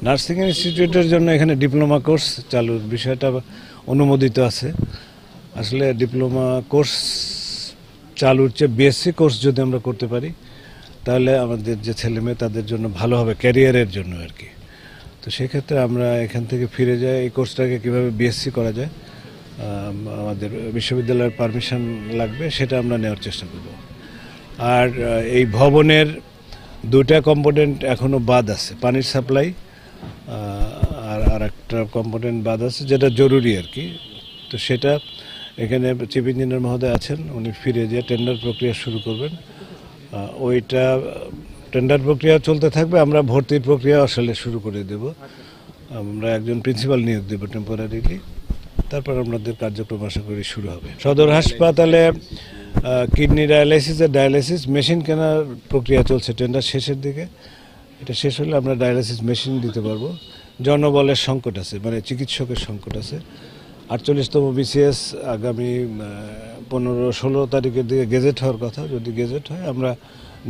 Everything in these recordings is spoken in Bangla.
নার্সিং ইনস্টিটিউটের জন্য এখানে ডিপ্লোমা কোর্স চালুর বিষয়টা অনুমোদিত আছে। আসলে ডিপ্লোমা কোর্স চালুর চেয়ে বিএসসি কোর্স যদি আমরা করতে পারি তাহলে আমাদের যে ছেলেমেয়ে তাদের জন্য ভালো হবে, ক্যারিয়ারের জন্য আর কি। তো সেক্ষেত্রে আমরা এখান থেকে ফিরে যাই, এই কোর্সটাকে কীভাবে বিএসসি করা যায়, আমাদের বিশ্ববিদ্যালয়ের পারমিশন লাগবে, সেটা আমরা নেওয়ার চেষ্টা করব। আর এই ভবনের দুটা কম্পোনেন্ট এখনও বাদ আছে, পানির সাপ্লাই আর একটা কম্পোনেন্ট বাদ আছে যেটা জরুরি আর কি। তো সেটা এখানে চিফ ইঞ্জিনিয়ার মহোদয় আছেন, উনি ফিরে যেয়ে টেন্ডার প্রক্রিয়া শুরু করবেন। ওইটা টেন্ডার প্রক্রিয়া চলতে থাকবে, আমরা ভর্তির প্রক্রিয়া আসলে শুরু করে দেব। আমরা একজন প্রিন্সিপাল নিয়োগ দেব টেম্পোরারিলি, তারপর আমাদের কার্যক্রম আশা করি শুরু হবে। সদর হাসপাতালে কিডনি ডায়ালাইসিস মেশিন কেনার প্রক্রিয়া চলছে, টেন্ডার শেষের দিকে। এটা শেষ হলে আমরা ডায়ালাইসিস মেশিন দিতে পারবো। জনবলের সংকট আছে, মানে চিকিৎসকের সংকট আছে। 48তম বিসিএস আগামী 15-16 তারিখের দিকে গেজেট হওয়ার কথা। যদি গেজেট হয় আমরা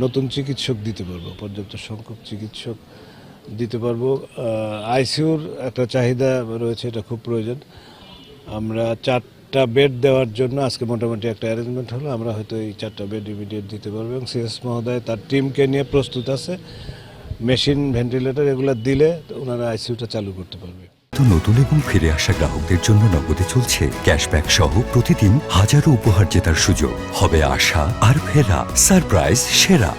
নতুন চিকিৎসক দিতে পারবো, পর্যাপ্ত সংখ্যক চিকিৎসক দিতে পারবো। আইসিইউর একটা চাহিদা রয়েছে, এটা খুব প্রয়োজন। আমরা 4টা বেড দেওয়ার জন্য আজকে মোটামুটি একটা অ্যারেঞ্জমেন্ট হলো, আমরা হয়তো এই 4টা বেড ইমিডিয়েট দিতে পারবো। এবং সিএস মহোদয় তার টিমকে নিয়ে প্রস্তুত আছে, মেশিন ভেন্টিলেটর এগুলো দিলে ওনারা আইসিইউটা চালু করতে পারবে। তো নতুন এবং ফিরে আসা গ্রাহকদের জন্য নগদে চলছে ক্যাশব্যাক সহ প্রতিদিন হাজারো উপহার জেতার সুযোগ। হবে আশা আর ফেরা, সারপ্রাইজ সেরা।